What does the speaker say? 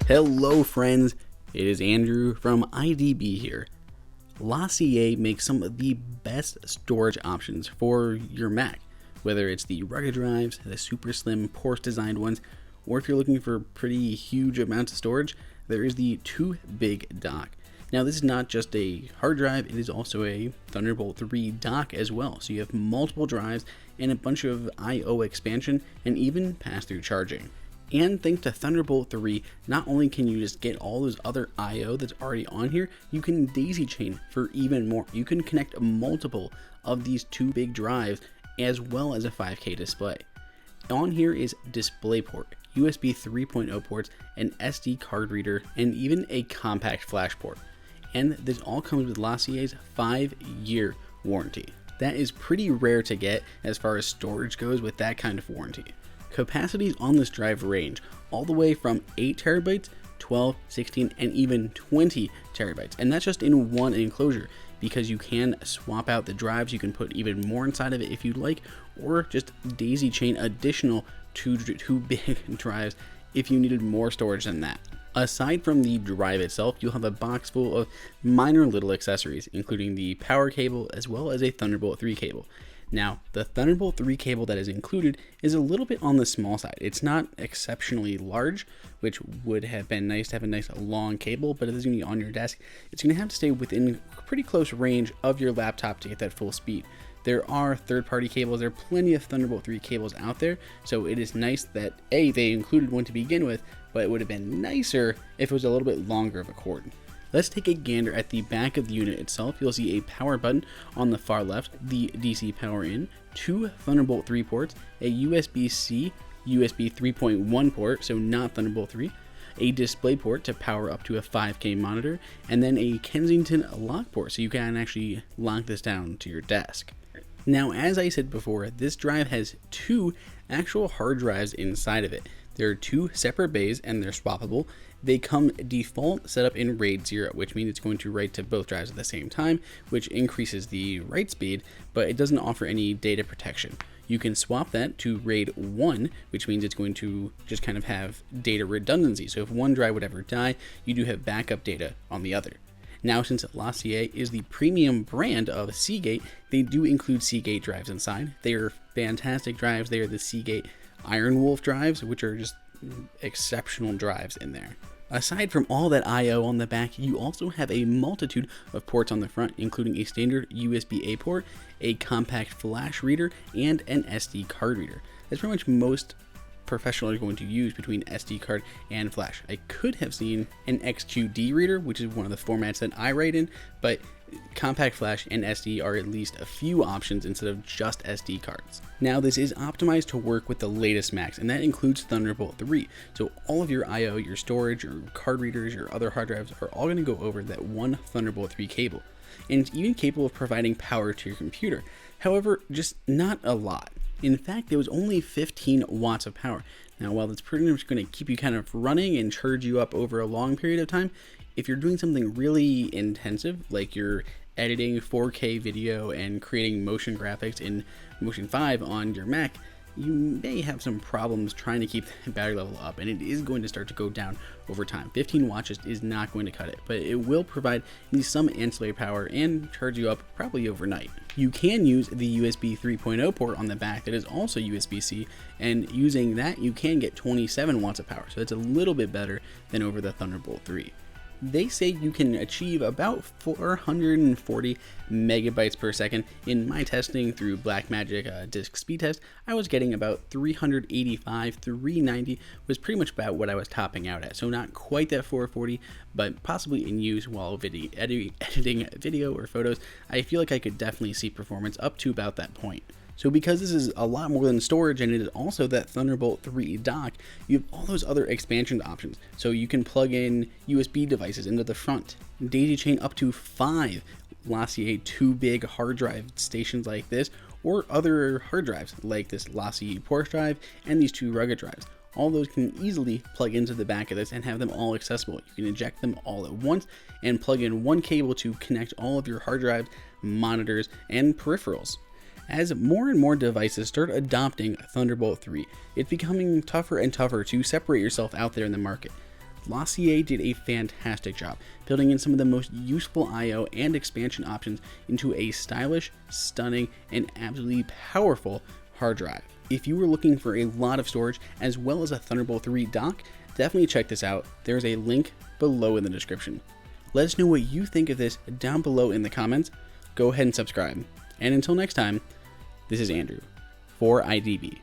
Hello friends, it is Andrew from IDB here. LaCie makes some of the best storage options for your Mac, whether it's the rugged drives, the super slim Porsche designed ones, or if you're looking for pretty huge amounts of storage, there is the 2Big dock. Now this is not just a hard drive, it is also a Thunderbolt 3 dock as well, so you have multiple drives and a bunch of I/O expansion and even pass-through charging. And thanks to Thunderbolt 3, not only can you just get all those other I/O that's already on here, you can daisy chain for even more. You can connect multiple of these 2Big drives as well as a 5K display. On here is DisplayPort, USB 3.0 ports, an SD card reader, and even a CompactFlash port. And this all comes with LaCie's 5-year warranty. That is pretty rare to get as far as storage goes with that kind of warranty. Capacities on this drive range all the way from 8 terabytes, 12, 16, and even 20 terabytes. And that's just in one enclosure, because you can swap out the drives, you can put even more inside of it if you'd like, or just daisy chain additional 2Big drives if you needed more storage than that. Aside from the drive itself, you'll have a box full of minor little accessories, including the power cable as well as a Thunderbolt 3 cable. Now, the Thunderbolt 3 cable that is included is a little bit on the small side. It's not exceptionally large, which would have been nice to have a nice long cable, but if it's going to be on your desk, it's going to have to stay within pretty close range of your laptop to get that full speed. There are third-party cables, there are plenty of Thunderbolt 3 cables out there, so it is nice that A, they included one to begin with, but it would have been nicer if it was a little bit longer of a cord. Let's take a gander at the back of the unit itself. You'll see a power button on the far left, the DC power in, 2 Thunderbolt 3 ports, a USB-C, USB 3.1 port, so not Thunderbolt 3, a DisplayPort to power up to a 5K monitor, and then a Kensington lock port, so you can actually lock this down to your desk. Now, as I said before, this drive has 2 actual hard drives inside of it. There are 2 separate bays and they're swappable. They come default set up in RAID 0, which means it's going to write to both drives at the same time, which increases the write speed, but it doesn't offer any data protection. You can swap that to RAID 1, which means it's going to just kind of have data redundancy. So if one drive would ever die, you do have backup data on the other. Now, since LaCie is the premium brand of Seagate, they do include Seagate drives inside. They are fantastic drives. They are the Seagate Iron Wolf drives, which are just exceptional drives in there. Aside from all that I/O on the back, you also have a multitude of ports on the front, including a standard USB-A port, a CompactFlash reader, and an SD card reader. That's pretty much most professionals are going to use between SD card and flash. I could have seen an XQD reader, which is one of the formats that I write in, but CompactFlash and SD are at least a few options instead of just SD cards. Now, this is optimized to work with the latest Macs, and that includes Thunderbolt 3. So all of your I/O, your storage, your card readers, your other hard drives are all going to go over that one Thunderbolt 3 cable. And it's even capable of providing power to your computer. However, just not a lot. In fact, there was only 15 watts of power. Now, while that's pretty much going to keep you kind of running and charge you up over a long period of time, if you're doing something really intensive, like you're editing 4K video and creating motion graphics in Motion 5 on your Mac, you may have some problems trying to keep the battery level up, and it is going to start to go down over time. 15 watts just is not going to cut it, but it will provide at least some ancillary power and charge you up probably overnight. You can use the USB 3.0 port on the back that is also USB-C, and using that you can get 27 watts of power, so it's a little bit better than over the Thunderbolt 3. They say you can achieve about 440 megabytes per second. In my testing through Blackmagic disk speed test, I was getting about 385, 390 was pretty much about what I was topping out at. So not quite that 440, but possibly in use while editing video or photos, I feel like I could definitely see performance up to about that point. So because this is a lot more than storage, and it is also that Thunderbolt 3 dock, you have all those other expansion options. So you can plug in USB devices into the front, daisy chain up to 5 LaCie 2Big hard drive stations like this, or other hard drives like this LaCie Porsche drive and these 2 rugged drives. All those can easily plug into the back of this and have them all accessible. You can eject them all at once and plug in one cable to connect all of your hard drives, monitors, and peripherals. As more and more devices start adopting Thunderbolt 3, it's becoming tougher and tougher to separate yourself out there in the market. LaCie did a fantastic job building in some of the most useful I/O and expansion options into a stylish, stunning, and absolutely powerful hard drive. If you were looking for a lot of storage as well as a Thunderbolt 3 dock, definitely check this out. There's a link below in the description. Let us know what you think of this down below in the comments. Go ahead and subscribe. And until next time, this is Andrew for IDB.